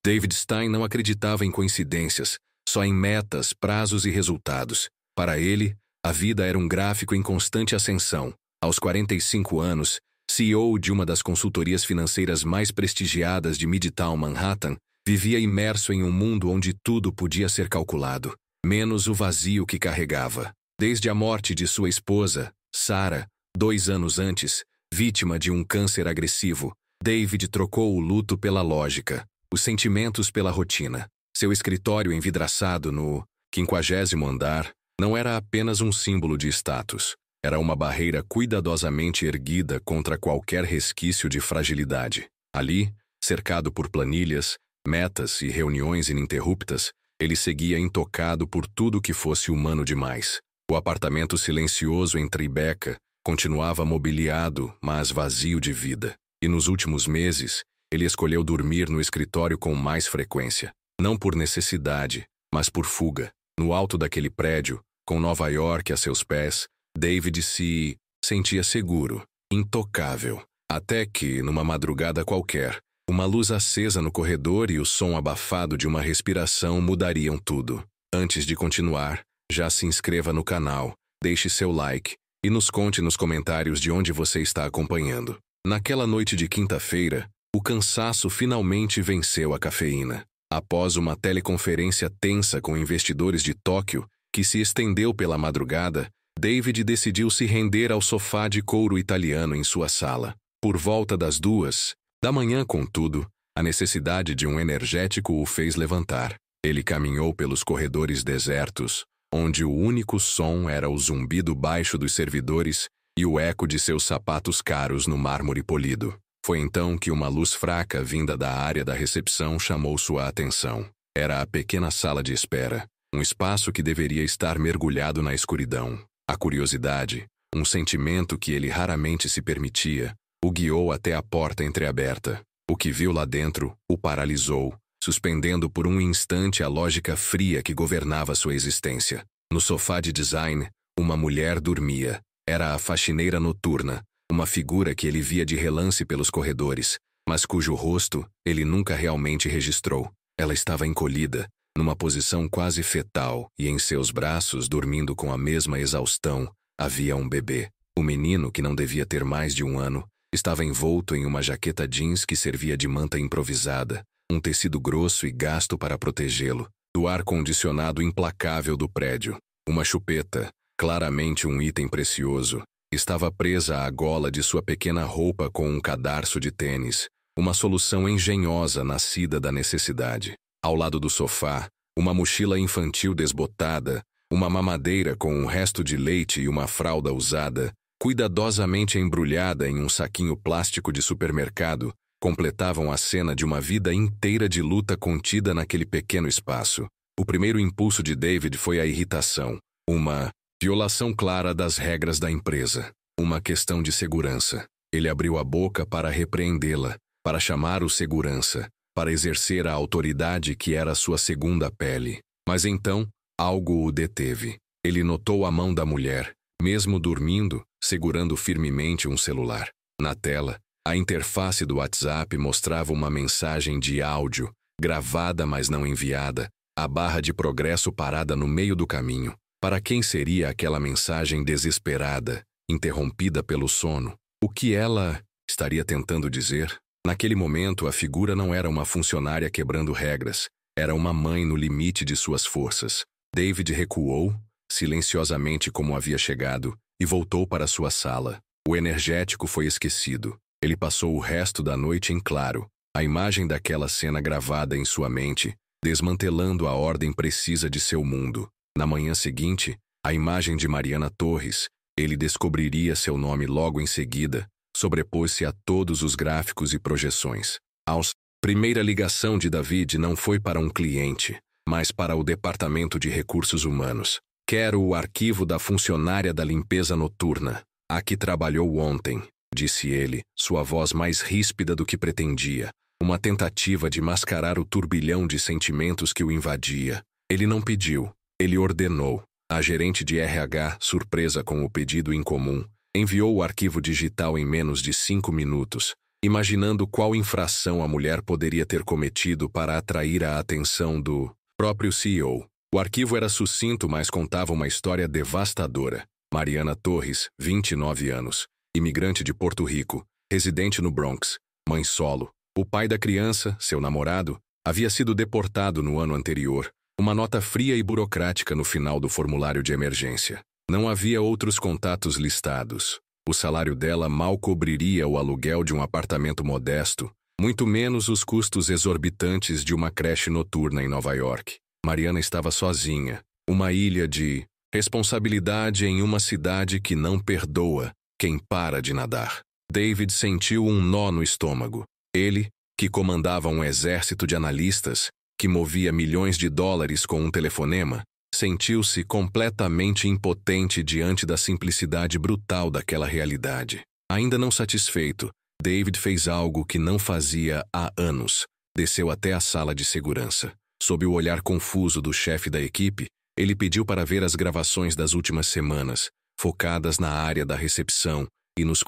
David Stein não acreditava em coincidências, só em metas, prazos e resultados. Para ele, a vida era um gráfico em constante ascensão. Aos 45 anos, CEO de uma das consultorias financeiras mais prestigiadas de Midtown Manhattan, vivia imerso em um mundo onde tudo podia ser calculado, menos o vazio que carregava. Desde a morte de sua esposa, Sarah, 2 anos antes, vítima de um câncer agressivo, David trocou o luto pela lógica, os sentimentos pela rotina. Seu escritório envidraçado no 50º andar não era apenas um símbolo de status. Era uma barreira cuidadosamente erguida contra qualquer resquício de fragilidade. Ali, cercado por planilhas, metas e reuniões ininterruptas, ele seguia intocado por tudo que fosse humano demais. O apartamento silencioso em Tribeca continuava mobiliado, mas vazio de vida. E nos últimos meses, ele escolheu dormir no escritório com mais frequência. Não por necessidade, mas por fuga. No alto daquele prédio, com Nova York a seus pés, David se sentia seguro, intocável. Até que, numa madrugada qualquer, uma luz acesa no corredor e o som abafado de uma respiração mudariam tudo. Antes de continuar, já se inscreva no canal, deixe seu like e nos conte nos comentários de onde você está acompanhando. Naquela noite de quinta-feira, o cansaço finalmente venceu a cafeína. Após uma teleconferência tensa com investidores de Tóquio, que se estendeu pela madrugada, David decidiu se render ao sofá de couro italiano em sua sala. Por volta das 2 da manhã, contudo, a necessidade de um energético o fez levantar. Ele caminhou pelos corredores desertos, onde o único som era o zumbido baixo dos servidores e o eco de seus sapatos caros no mármore polido. Foi então que uma luz fraca vinda da área da recepção chamou sua atenção. Era a pequena sala de espera, um espaço que deveria estar mergulhado na escuridão. A curiosidade, um sentimento que ele raramente se permitia, o guiou até a porta entreaberta. O que viu lá dentro o paralisou, suspendendo por um instante a lógica fria que governava sua existência. No sofá de design, uma mulher dormia. Era a faxineira noturna, uma figura que ele via de relance pelos corredores, mas cujo rosto ele nunca realmente registrou. Ela estava encolhida, numa posição quase fetal, e em seus braços, dormindo com a mesma exaustão, havia um bebê. O menino, que não devia ter mais de 1 ano, estava envolto em uma jaqueta jeans que servia de manta improvisada, um tecido grosso e gasto para protegê-lo do ar-condicionado implacável do prédio. Uma chupeta, claramente um item precioso, estava presa à gola de sua pequena roupa com um cadarço de tênis, uma solução engenhosa nascida da necessidade. Ao lado do sofá, uma mochila infantil desbotada, uma mamadeira com um resto de leite e uma fralda usada, cuidadosamente embrulhada em um saquinho plástico de supermercado, completavam a cena de uma vida inteira de luta contida naquele pequeno espaço. O primeiro impulso de David foi a irritação, uma violação clara das regras da empresa, uma questão de segurança. Ele abriu a boca para repreendê-la, para chamar o segurança, para exercer a autoridade que era sua segunda pele. Mas então, algo o deteve. Ele notou a mão da mulher, mesmo dormindo, segurando firmemente um celular. Na tela, a interface do WhatsApp mostrava uma mensagem de áudio, gravada mas não enviada, a barra de progresso parada no meio do caminho. Para quem seria aquela mensagem desesperada, interrompida pelo sono? O que ela estaria tentando dizer? Naquele momento, a figura não era uma funcionária quebrando regras, era uma mãe no limite de suas forças. David recuou, silenciosamente como havia chegado, e voltou para sua sala. O energético foi esquecido. Ele passou o resto da noite em claro, a imagem daquela cena gravada em sua mente, desmantelando a ordem precisa de seu mundo. Na manhã seguinte, a imagem de Mariana Torres, ele descobriria seu nome logo em seguida, sobrepôs-se a todos os gráficos e projeções. A primeira ligação de David não foi para um cliente, mas para o Departamento de Recursos Humanos. Quero o arquivo da funcionária da limpeza noturna, a que trabalhou ontem, disse ele, sua voz mais ríspida do que pretendia, uma tentativa de mascarar o turbilhão de sentimentos que o invadia. Ele não pediu. Ele ordenou. A gerente de RH, surpresa com o pedido incomum, enviou o arquivo digital em menos de 5 minutos. imaginando qual infração a mulher poderia ter cometido para atrair a atenção do próprio CEO. O arquivo era sucinto, mas contava uma história devastadora. Mariana Torres, 29 anos, imigrante de Porto Rico, residente no Bronx, mãe solo. O pai da criança, seu namorado, havia sido deportado no ano anterior. Uma nota fria e burocrática no final do formulário de emergência. Não havia outros contatos listados. O salário dela mal cobriria o aluguel de um apartamento modesto, muito menos os custos exorbitantes de uma creche noturna em Nova York. Mariana estava sozinha, uma ilha de responsabilidade em uma cidade que não perdoa quem para de nadar. David sentiu um nó no estômago. Ele, que comandava um exército de analistas, que movia milhões de dólares com um telefonema, sentiu-se completamente impotente diante da simplicidade brutal daquela realidade. Ainda não satisfeito, David fez algo que não fazia há anos. Desceu até a sala de segurança. Sob o olhar confuso do chefe da equipe, ele pediu para ver as gravações das últimas semanas, focadas na área da recepção e nos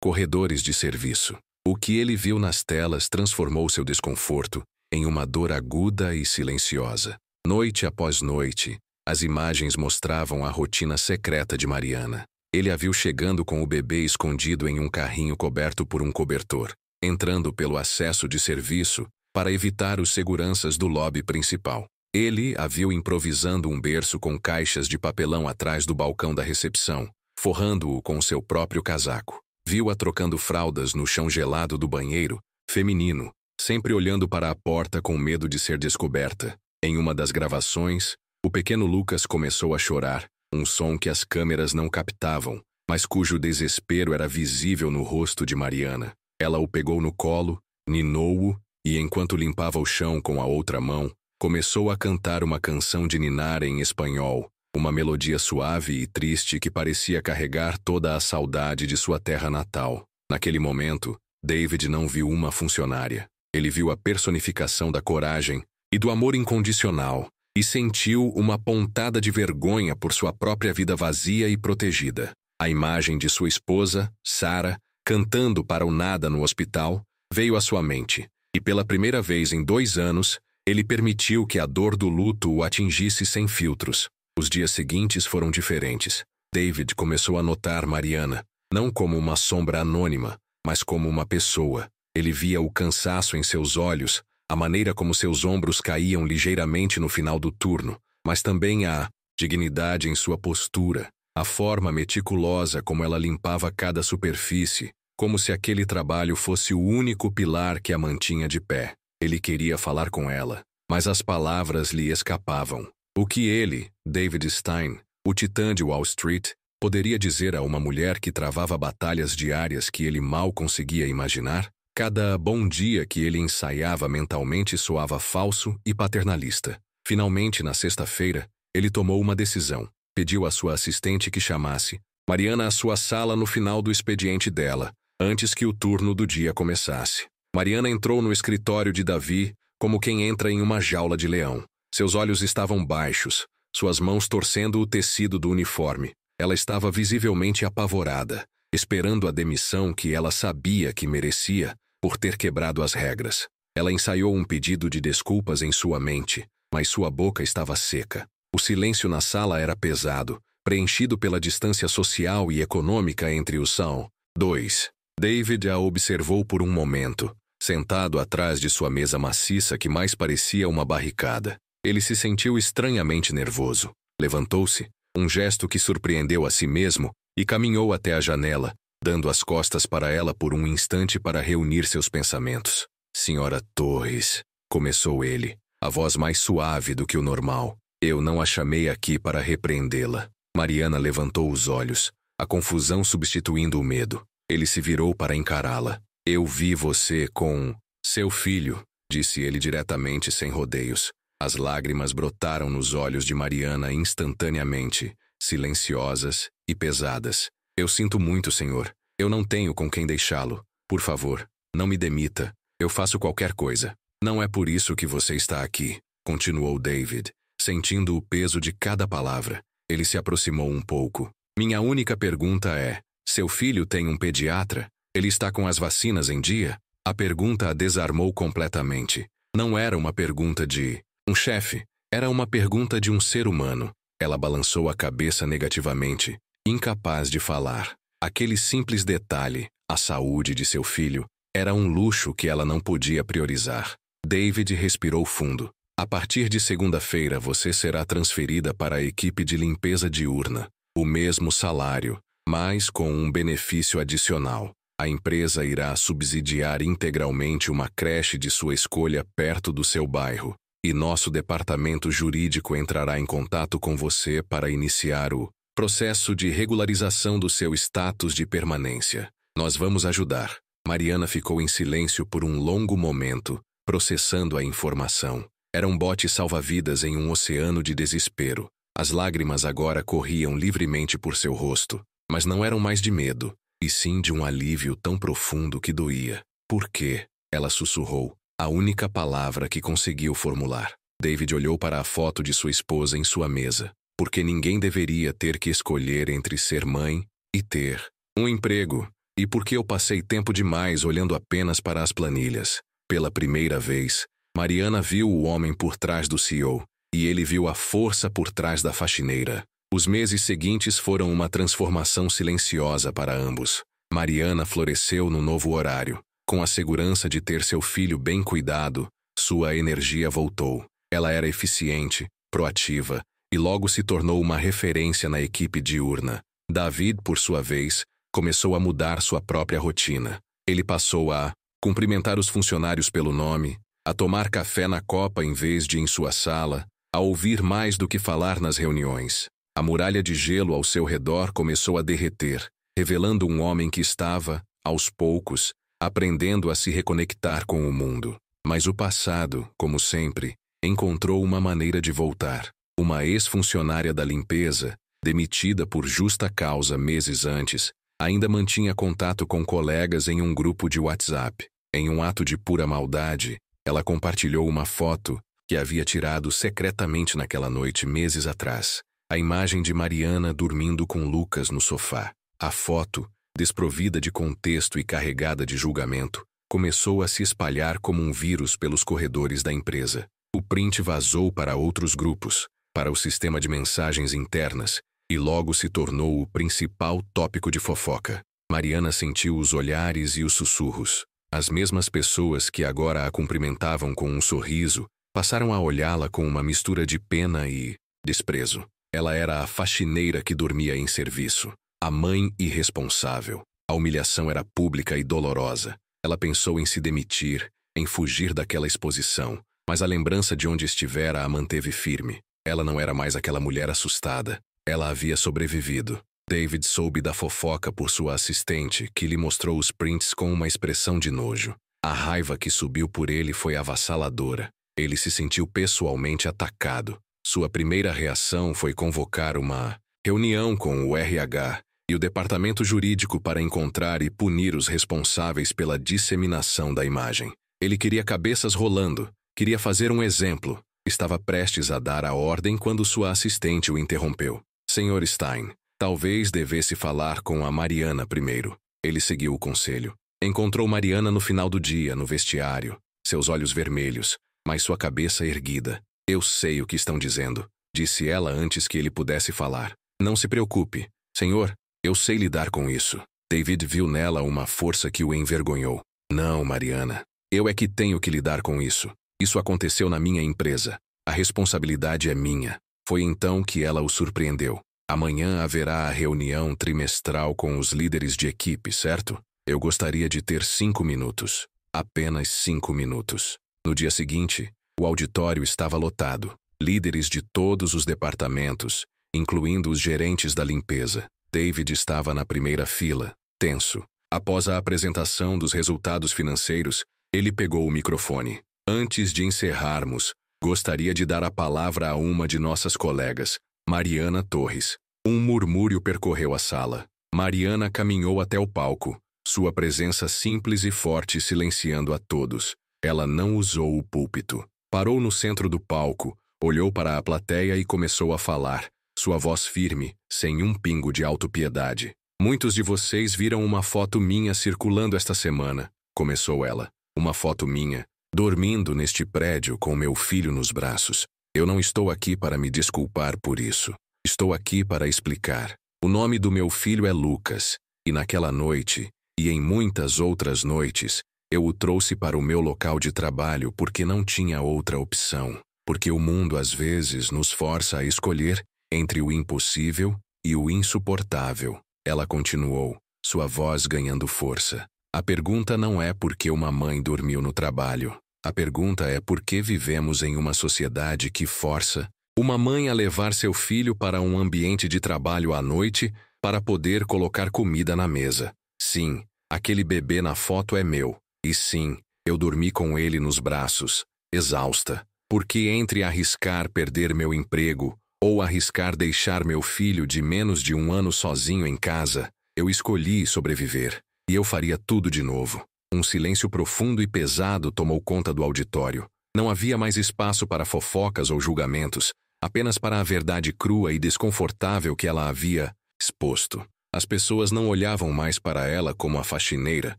corredores de serviço. O que ele viu nas telas transformou seu desconforto em uma dor aguda e silenciosa. Noite após noite, as imagens mostravam a rotina secreta de Mariana. Ele a viu chegando com o bebê escondido em um carrinho coberto por um cobertor, entrando pelo acesso de serviço para evitar os seguranças do lobby principal. Ele a viu improvisando um berço com caixas de papelão atrás do balcão da recepção, forrando-o com seu próprio casaco. Viu-a trocando fraldas no chão gelado do banheiro, feminino, sempre olhando para a porta com medo de ser descoberta. Em uma das gravações, o pequeno Lucas começou a chorar, um som que as câmeras não captavam, mas cujo desespero era visível no rosto de Mariana. Ela o pegou no colo, ninou-o e, enquanto limpava o chão com a outra mão, começou a cantar uma canção de ninar em espanhol, uma melodia suave e triste que parecia carregar toda a saudade de sua terra natal. Naquele momento, David não viu uma funcionária. Ele viu a personificação da coragem e do amor incondicional e sentiu uma pontada de vergonha por sua própria vida vazia e protegida. A imagem de sua esposa, Sarah, cantando para o nada no hospital, veio à sua mente, e pela primeira vez em 2 anos, ele permitiu que a dor do luto o atingisse sem filtros. Os dias seguintes foram diferentes. David começou a notar Mariana, não como uma sombra anônima, mas como uma pessoa. Ele via o cansaço em seus olhos, a maneira como seus ombros caíam ligeiramente no final do turno, mas também a dignidade em sua postura, a forma meticulosa como ela limpava cada superfície, como se aquele trabalho fosse o único pilar que a mantinha de pé. Ele queria falar com ela, mas as palavras lhe escapavam. O que ele, David Stein, o titã de Wall Street, poderia dizer a uma mulher que travava batalhas diárias que ele mal conseguia imaginar? Cada bom dia que ele ensaiava mentalmente soava falso e paternalista. Finalmente, na sexta-feira, ele tomou uma decisão. Pediu à sua assistente que chamasse Mariana à sua sala no final do expediente dela, antes que o turno do dia começasse. Mariana entrou no escritório de Davi como quem entra em uma jaula de leão. Seus olhos estavam baixos, suas mãos torcendo o tecido do uniforme. Ela estava visivelmente apavorada, esperando a demissão que ela sabia que merecia por ter quebrado as regras. Ela ensaiou um pedido de desculpas em sua mente, mas sua boca estava seca. O silêncio na sala era pesado, preenchido pela distância social e econômica entre os são. 2. David a observou por um momento, sentado atrás de sua mesa maciça que mais parecia uma barricada. Ele se sentiu estranhamente nervoso. Levantou-se, um gesto que surpreendeu a si mesmo, e caminhou até a janela, dando as costas para ela por um instante para reunir seus pensamentos. Senhora Torres, começou ele, a voz mais suave do que o normal. Eu não a chamei aqui para repreendê-la. Mariana levantou os olhos, a confusão substituindo o medo. Ele se virou para encará-la. Eu vi você com seu filho, disse ele diretamente sem rodeios. As lágrimas brotaram nos olhos de Mariana instantaneamente, silenciosas e pesadas. Eu sinto muito, senhor. Eu não tenho com quem deixá-lo. Por favor, não me demita. Eu faço qualquer coisa. Não é por isso que você está aqui, continuou David, sentindo o peso de cada palavra. Ele se aproximou um pouco. Minha única pergunta é: seu filho tem um pediatra? Ele está com as vacinas em dia? A pergunta a desarmou completamente. Não era uma pergunta de um chefe, era uma pergunta de um ser humano. Ela balançou a cabeça negativamente, incapaz de falar. Aquele simples detalhe, a saúde de seu filho, era um luxo que ela não podia priorizar. David respirou fundo. A partir de segunda-feira você será transferida para a equipe de limpeza diurna. O mesmo salário, mas com um benefício adicional. A empresa irá subsidiar integralmente uma creche de sua escolha perto do seu bairro, e nosso departamento jurídico entrará em contato com você para iniciar o processo de regularização do seu status de permanência. Nós vamos ajudar. Mariana ficou em silêncio por um longo momento, processando a informação. Era um bote salva-vidas em um oceano de desespero. As lágrimas agora corriam livremente por seu rosto, mas não eram mais de medo, e sim de um alívio tão profundo que doía. Por quê? Ela sussurrou, a única palavra que conseguiu formular. David olhou para a foto de sua esposa em sua mesa. Porque ninguém deveria ter que escolher entre ser mãe e ter um emprego. E porque eu passei tempo demais olhando apenas para as planilhas. Pela primeira vez, Mariana viu o homem por trás do CEO, e ele viu a força por trás da faxineira. Os meses seguintes foram uma transformação silenciosa para ambos. Mariana floresceu no novo horário. Com a segurança de ter seu filho bem cuidado, sua energia voltou. Ela era eficiente, proativa, e logo se tornou uma referência na equipe diurna. David, por sua vez, começou a mudar sua própria rotina. Ele passou a cumprimentar os funcionários pelo nome, a tomar café na copa em vez de em sua sala, a ouvir mais do que falar nas reuniões. A muralha de gelo ao seu redor começou a derreter, revelando um homem que estava, aos poucos, aprendendo a se reconectar com o mundo. Mas o passado, como sempre, encontrou uma maneira de voltar. Uma ex-funcionária da limpeza, demitida por justa causa meses antes, ainda mantinha contato com colegas em um grupo de WhatsApp. Em um ato de pura maldade, ela compartilhou uma foto que havia tirado secretamente naquela noite meses atrás. A imagem de Mariana dormindo com Lucas no sofá. A foto, desprovida de contexto e carregada de julgamento, começou a se espalhar como um vírus pelos corredores da empresa. O print vazou para outros grupos, para o sistema de mensagens internas, e logo se tornou o principal tópico de fofoca. Mariana sentiu os olhares e os sussurros. As mesmas pessoas que agora a cumprimentavam com um sorriso, passaram a olhá-la com uma mistura de pena e desprezo. Ela era a faxineira que dormia em serviço, a mãe irresponsável. A humilhação era pública e dolorosa. Ela pensou em se demitir, em fugir daquela exposição, mas a lembrança de onde estivera a manteve firme. Ela não era mais aquela mulher assustada. Ela havia sobrevivido. David soube da fofoca por sua assistente, que lhe mostrou os prints com uma expressão de nojo. A raiva que subiu por ele foi avassaladora. Ele se sentiu pessoalmente atacado. Sua primeira reação foi convocar uma reunião com o RH e o departamento jurídico para encontrar e punir os responsáveis pela disseminação da imagem. Ele queria cabeças rolando, queria fazer um exemplo. Estava prestes a dar a ordem quando sua assistente o interrompeu. Sr. Stein, talvez devesse falar com a Mariana primeiro. Ele seguiu o conselho. Encontrou Mariana no final do dia, no vestiário, seus olhos vermelhos, mas sua cabeça erguida. Eu sei o que estão dizendo, disse ela antes que ele pudesse falar. Não se preocupe, senhor, eu sei lidar com isso. David viu nela uma força que o envergonhou. Não, Mariana, eu é que tenho que lidar com isso. Isso aconteceu na minha empresa. A responsabilidade é minha. Foi então que ela o surpreendeu. Amanhã haverá a reunião trimestral com os líderes de equipe, certo? Eu gostaria de ter 5 minutos. Apenas 5 minutos. No dia seguinte, o auditório estava lotado. Líderes de todos os departamentos, incluindo os gerentes da limpeza. David estava na primeira fila, tenso. Após a apresentação dos resultados financeiros, ele pegou o microfone. Antes de encerrarmos, gostaria de dar a palavra a uma de nossas colegas, Mariana Torres. Um murmúrio percorreu a sala. Mariana caminhou até o palco, sua presença simples e forte silenciando a todos. Ela não usou o púlpito. Parou no centro do palco, olhou para a plateia e começou a falar, sua voz firme, sem um pingo de autopiedade. Muitos de vocês viram uma foto minha circulando esta semana, começou ela. Uma foto minha, dormindo neste prédio com meu filho nos braços. Eu não estou aqui para me desculpar por isso. Estou aqui para explicar. O nome do meu filho é Lucas, e naquela noite, e em muitas outras noites, eu o trouxe para o meu local de trabalho porque não tinha outra opção. Porque o mundo às vezes nos força a escolher entre o impossível e o insuportável. Ela continuou, sua voz ganhando força. A pergunta não é por que uma mãe dormiu no trabalho. A pergunta é por que vivemos em uma sociedade que força uma mãe a levar seu filho para um ambiente de trabalho à noite para poder colocar comida na mesa. Sim, aquele bebê na foto é meu. E sim, eu dormi com ele nos braços, exausta. Porque entre arriscar perder meu emprego ou arriscar deixar meu filho de menos de 1 ano sozinho em casa, eu escolhi sobreviver. E eu faria tudo de novo. Um silêncio profundo e pesado tomou conta do auditório. Não havia mais espaço para fofocas ou julgamentos, apenas para a verdade crua e desconfortável que ela havia exposto. As pessoas não olhavam mais para ela como a faxineira,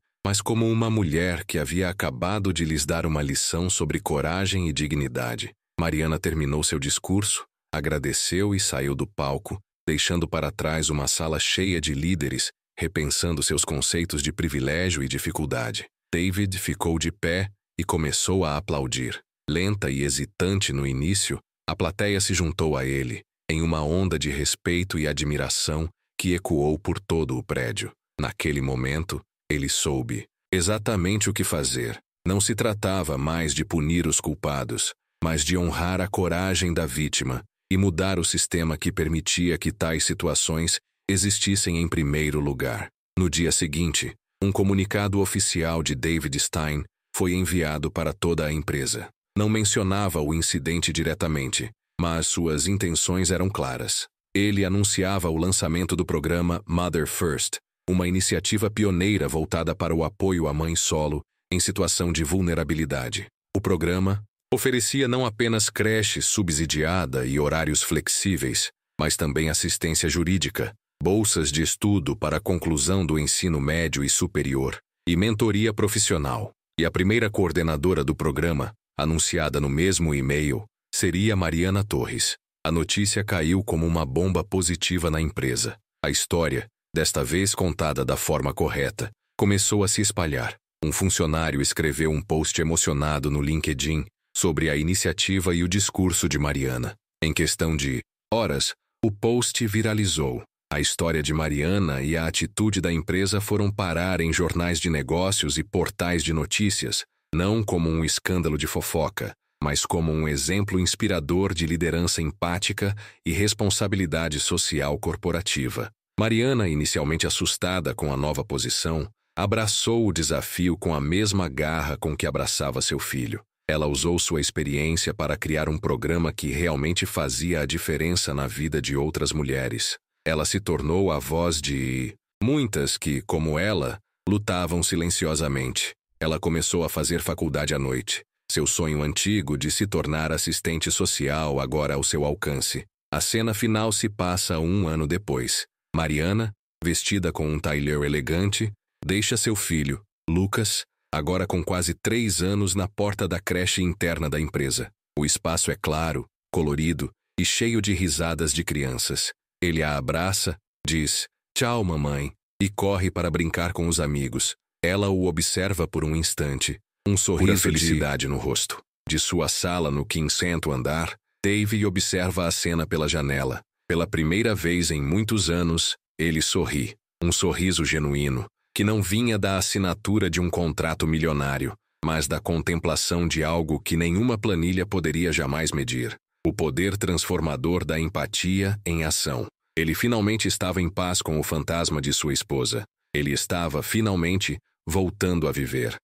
mas como uma mulher que havia acabado de lhes dar uma lição sobre coragem e dignidade. Mariana terminou seu discurso, agradeceu e saiu do palco, deixando para trás uma sala cheia de líderes, repensando seus conceitos de privilégio e dificuldade. David ficou de pé e começou a aplaudir. Lenta e hesitante no início, a plateia se juntou a ele, em uma onda de respeito e admiração que ecoou por todo o prédio. Naquele momento, ele soube exatamente o que fazer. Não se tratava mais de punir os culpados, mas de honrar a coragem da vítima e mudar o sistema que permitia que tais situações existissem em primeiro lugar. No dia seguinte, um comunicado oficial de David Stein foi enviado para toda a empresa. Não mencionava o incidente diretamente, mas suas intenções eram claras. Ele anunciava o lançamento do programa Mother First, uma iniciativa pioneira voltada para o apoio à mãe solo em situação de vulnerabilidade. O programa oferecia não apenas creche subsidiada e horários flexíveis, mas também assistência jurídica, bolsas de estudo para a conclusão do ensino médio e superior, e mentoria profissional. E a primeira coordenadora do programa, anunciada no mesmo e-mail, seria Mariana Torres. A notícia caiu como uma bomba positiva na empresa. A história, desta vez contada da forma correta, começou a se espalhar. Um funcionário escreveu um post emocionado no LinkedIn sobre a iniciativa e o discurso de Mariana. Em questão de horas, o post viralizou. A história de Mariana e a atitude da empresa foram parar em jornais de negócios e portais de notícias, não como um escândalo de fofoca, mas como um exemplo inspirador de liderança empática e responsabilidade social corporativa. Mariana, inicialmente assustada com a nova posição, abraçou o desafio com a mesma garra com que abraçava seu filho. Ela usou sua experiência para criar um programa que realmente fazia a diferença na vida de outras mulheres. Ela se tornou a voz de muitas que, como ela, lutavam silenciosamente. Ela começou a fazer faculdade à noite. Seu sonho antigo de se tornar assistente social agora ao seu alcance. A cena final se passa 1 ano depois. Mariana, vestida com um tailleur elegante, deixa seu filho, Lucas, agora com quase 3 anos na porta da creche interna da empresa. O espaço é claro, colorido e cheio de risadas de crianças. Ele a abraça, diz, "Tchau, mamãe", e corre para brincar com os amigos. Ela o observa por um instante, um sorriso de felicidade no rosto. De sua sala no 5º andar, Dave observa a cena pela janela. Pela primeira vez em muitos anos, ele sorri. Um sorriso genuíno, que não vinha da assinatura de um contrato milionário, mas da contemplação de algo que nenhuma planilha poderia jamais medir. O poder transformador da empatia em ação. Ele finalmente estava em paz com o fantasma de sua esposa. Ele estava, finalmente, voltando a viver.